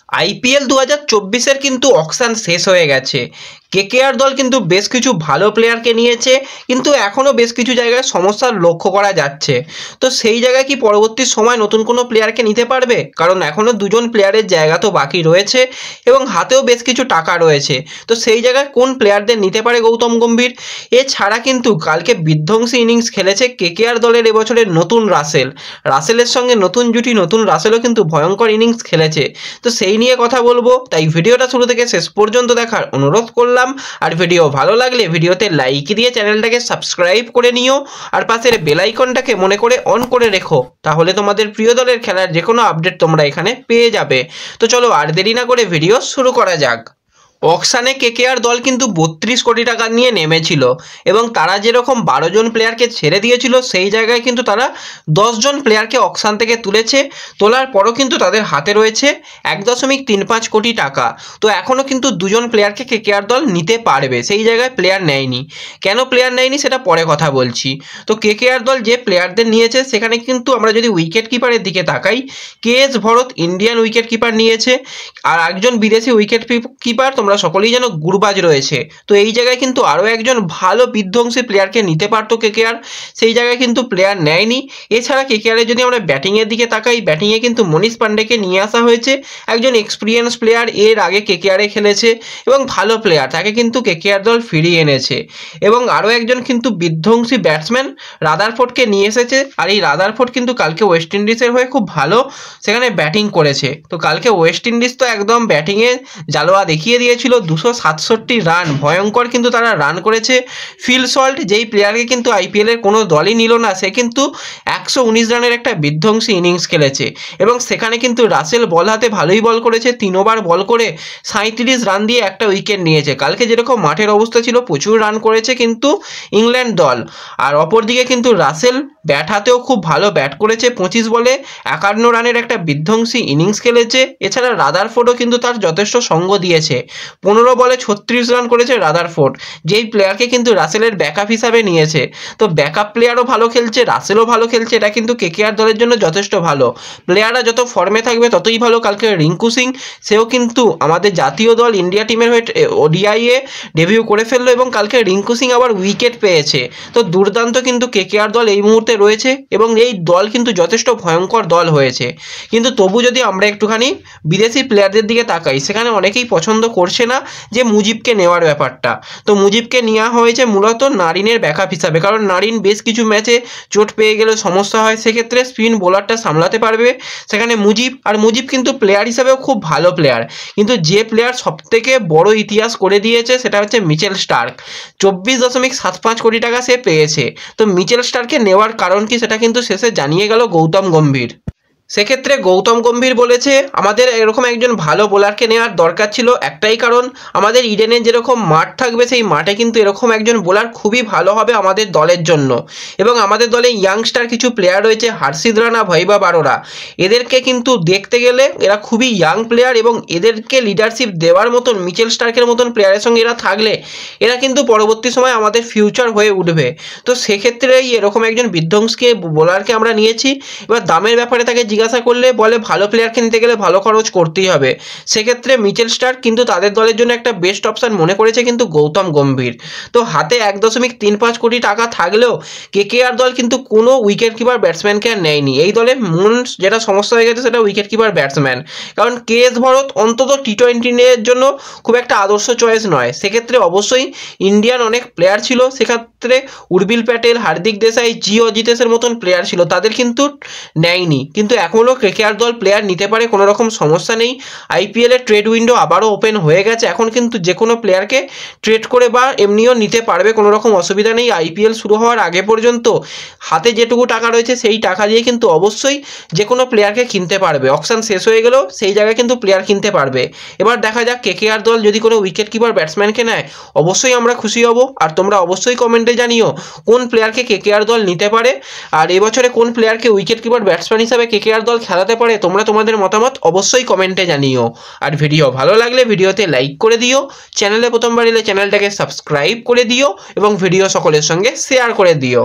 IPL 2024-এর কিন্তু auction শেষ হয়ে গেছে। কেকেআর দল কিন্তু বেশ কিছু ভালো প্লেয়ারকে নিয়েছে, কিন্তু এখনও বেশ কিছু জায়গায় সমস্যার লক্ষ্য করা যাচ্ছে। তো সেই জায়গায় কি পরবর্তী সময় নতুন কোনো প্লেয়ারকে নিতে পারবে? কারণ এখনও দুজন প্লেয়ারের জায়গা তো বাকি রয়েছে এবং হাতেও বেশ কিছু টাকা রয়েছে। তো সেই জায়গায় কোন প্লেয়ারদের নিতে পারে গৌতম গম্ভীর? এছাড়া কিন্তু কালকে বিধ্বংসী ইনিংস খেলেছে কেকেআর দলের এবছরের নতুন রাসেলের সঙ্গে নতুন জুটি নতুন রাসেলও কিন্তু ভয়ঙ্কর ইনিংস খেলেছে। তো সেই নিয়ে কথা বলবো, তাই ভিডিওটা শুরু থেকে শেষ পর্যন্ত দেখার অনুরোধ করলাম। আর ভিডিও ভালো লাগলে ভিডিওতে লাইক দিয়ে চ্যানেলটাকে সাবস্ক্রাইব করে নিও, আর পাশের বেল আইকনটাকে মনে করে অন করে রেখো, তাহলে তোমাদের প্রিয় দলের খেলার যে কোনো আপডেট তোমরা এখানে পেয়ে যাবে। তো চলো আর দেরি না করে ভিডিও শুরু করা যাক। অকশানে কেকেআর দল কিন্তু 32 কোটি টাকা নিয়ে নেমেছিল এবং তারা যেরকম 12 জন প্লেয়ারকে ছেড়ে দিয়েছিল, সেই জায়গায় কিন্তু তারা 10 জন প্লেয়ারকে অকশান থেকে তুলেছে। তোলার পরও কিন্তু তাদের হাতে রয়েছে 1.35 কোটি টাকা। তো এখনও কিন্তু দুজন প্লেয়ারকে কেকেআর দল নিতে পারবে, সেই জায়গায় প্লেয়ার নেয়নি। কেন প্লেয়ার নেয়নি সেটা পরে কথা বলছি। তো কেকেআর দল যে প্লেয়ারদের নিয়েছে সেখানে কিন্তু আমরা যদি উইকেট কিপারের দিকে তাকাই, KS Bharat Indian wicket keeper নিয়েছে, আর একজন বিদেশি উইকেট কিপার তোমরা সকলেই জানো গুরবাজ রয়েছে। তো এই জায়গায় কিন্তু আরও একজন ভালো বিধ্বংসী প্লেয়ারকে নিতে পারতো কেকেআর, সেই জায়গায় কিন্তু প্লেয়ার নেয়নি। এছাড়া কেকেআরের যদি আমরা ব্যাটিংয়ের দিকে তাকাই, ব্যাটিংয়ে কিন্তু মনীষ পান্ডেকে নিয়ে আসা হয়েছে, একজন এক্সপিরিয়েন্স প্লেয়ার, এর আগে কেকেআরে খেলেছে এবং ভালো প্লেয়ার, তাকে কিন্তু কেকেআর দল ফিরিয়ে এনেছে। এবং আরও একজন কিন্তু বিধ্বংসী ব্যাটসম্যান রাদারফোর্ডকে নিয়ে এসেছে, আর এই রাদারফোর্ড কিন্তু কালকে ওয়েস্ট ইন্ডিজের হয়ে খুব ভালো সেখানে ব্যাটিং করেছে। তো কালকে ওয়েস্ট ইন্ডিজ তো একদম ব্যাটিংয়ে জালোয়া দেখিয়ে দিয়েছিল, 267 রান, ভয়ঙ্কর কিন্তু তারা রান করেছে। ফিল সল্ট যেই প্লেয়ারকে কিন্তু আইপিএলের কোনো দলই নিল না, সে কিন্তু 119 রানের একটা বিধ্বংসী ইনিংস খেলেছে এবং সেখানে কিন্তু রাসেল বল হাতে ভালোই বল করেছে, 3 ওভার বল করে 37 রান দিয়ে একটা উইকেট নিয়েছে। কালকে যেরকম মাঠের অবস্থা ছিল প্রচুর রান করেছে কিন্তু ইংল্যান্ড দল। আর অপরদিকে কিন্তু রাসেল ব্যাট হাতেও খুব ভালো ব্যাট করেছে, 25 বলে 51 রানের একটা বিধ্বংসী ইনিংস খেলেছে। এছাড়া রাদারফোর্ডও কিন্তু তার যথেষ্ট সঙ্গ দিয়েছে, 15 বলে 36 রান করেছে রাদারফোর্ড, যেই প্লেয়ারকে কিন্তু রাসেলের ব্যাকআপ হিসাবে নিয়েছে। তো ব্যাকআপ প্লেয়ারও ভালো খেলছে, রাসেলও ভালো খেলছে, এটা কিন্তু কেকেআর দলের জন্য যথেষ্ট ভালো। প্লেয়াররা যত ফর্মে থাকবে ততই ভালো। কালকে রিঙ্কু সিং, সেও কিন্তু আমাদের জাতীয় দল ইন্ডিয়া টিমের হয়ে ওডিআইয়ে ডেবিউ করে ফেললো এবং কালকে রিঙ্কু সিং আবার উইকেট পেয়েছে। তো দুর্দান্ত কিন্তু কেকেআর দল এই মুহূর্তে রয়েছে এবং এই দল কিন্তু যথেষ্ট ভয়ঙ্কর দল হয়েছে। কিন্তু তবু যদি আমরা একটুখানি বিদেশি প্লেয়ারদের দিকে তাকাই, সেখানে অনেকেই পছন্দ করছে না যে মুজিবকে নেওয়ার ব্যাপারটা। তো মুজিবকে নেওয়া হয়েছে মূলত নারিনের ব্যাকআপ হিসাবে, কারণ নারিন বেশ কিছু ম্যাচে চোট পেয়ে গেলে সমস্যা হয়, সেক্ষেত্রে স্পিন বোলারটা সামলাতে পারবে সেখানে মুজিব। আর মুজিব কিন্তু প্লেয়ার হিসাবেও খুব ভালো প্লেয়ার, কিন্তু যে প্লেয়ার সবথেকে বড় ইতিহাস করে দিয়েছে সেটা হচ্ছে মিচেল স্টার্ক। 24.75 কোটি টাকা সে পেয়েছে। তো মিচেল স্টার্ককে নেওয়ার কারণ কি সেটা কিন্তু শেষে জানিয়ে গেল গৌতম গম্ভীর। সেক্ষেত্রে গৌতম গম্ভীর বলেছে আমাদের এরকম একজন ভালো বোলারকে নেওয়ার দরকার ছিল, একটাই কারণ আমাদের ইডেনে যেরকম মাঠ থাকবে সেই মাঠে কিন্তু এরকম একজন বোলার খুবই ভালো হবে আমাদের দলের জন্য। এবং আমাদের দলে ইয়াংস্টার কিছু প্লেয়ার রয়েছে, হার্ষিদ রানা, ভৈভব আরোরা, এদেরকে কিন্তু দেখতে গেলে এরা খুবই ইয়াং প্লেয়ার এবং এদেরকে লিডারশিপ দেওয়ার মতন মিচেল স্টার্কের মতন প্লেয়ারের সঙ্গে এরা থাকলে এরা কিন্তু পরবর্তী সময় আমাদের ফিউচার হয়ে উঠবে। তো সেক্ষেত্রেই এরকম একজন বিধ্বংসী বোলারকে আমরা নিয়েছি। এবার দামের ব্যাপারে তাকে জিজ্ঞাসা করলে বলে ভালো প্লেয়ার কিনতে গেলে ভালো খরচ করতেই হবে, সেক্ষেত্রে মিচেল স্টার্ক কিন্তু তাদের দলের জন্য একটা বেস্ট অপশান মনে করেছে কিন্তু গৌতম গম্ভীর। তো হাতে 1.35 কোটি টাকা থাকলেও কেকেআর দল কিন্তু কোনো উইকেট কিপার ব্যাটসম্যানকে আর নেয়নি। এই দলে মূল যেটা সমস্যা হয়ে গেছে সেটা উইকেট কিপার ব্যাটসম্যান, কারণ কেএস ভরত অন্তত টি-20 এর জন্য খুব একটা আদর্শ চয়েস নয়। সেক্ষেত্রে অবশ্যই ইন্ডিয়ান অনেক প্লেয়ার ছিল, সেক্ষেত্রে উর্বিল প্যাটেল, হার্দিক দেশাই, জি অজিতেশের মতন প্লেয়ার ছিল, তাদের কিন্তু নেয়নি। কিন্তু এখনও কেকেআর দল প্লেয়ার নিতে পারে, কোনো রকম সমস্যা নেই। আইপিএলের ট্রেড উইন্ডো আবারও ওপেন হয়ে গেছে, এখন কিন্তু যে কোনো প্লেয়ারকে ট্রেড করে বা এমনিও নিতে পারবে, কোনো রকম অসুবিধা নেই। আইপিএল শুরু হওয়ার আগে পর্যন্ত হাতে যেটুকু টাকা রয়েছে সেই টাকা দিয়ে কিন্তু অবশ্যই যে কোনো প্লেয়ারকে কিনতে পারবে। অকশন শেষ হয়ে গেলেও সেই জায়গায় কিন্তু প্লেয়ার কিনতে পারবে। এবার দেখা যাক কেকেআর দল যদি কোনো উইকেট কিপার ব্যাটসম্যানকে নেয়, অবশ্যই আমরা খুশি হব। আর তোমরা অবশ্যই কমেন্টে জানিও কোন প্লেয়ারকে কেকেআর দল নিতে পারে, আর এবছরে কোন প্লেয়ারকে উইকেট কিপার ব্যাটসম্যান হিসাবে কেকেআর দল খেলাতে পারে। তোমরা তোমাদের মতামত অবশ্যই কমেন্টে জানিও। আর ভিডিও ভালো লাগলে ভিডিওতে লাইক করে দিও, চ্যানেলে প্রথমবার এলে চ্যানেলটাকে সাবস্ক্রাইব করে দিও এবং ভিডিও সকলের সঙ্গে শেয়ার করে দিও।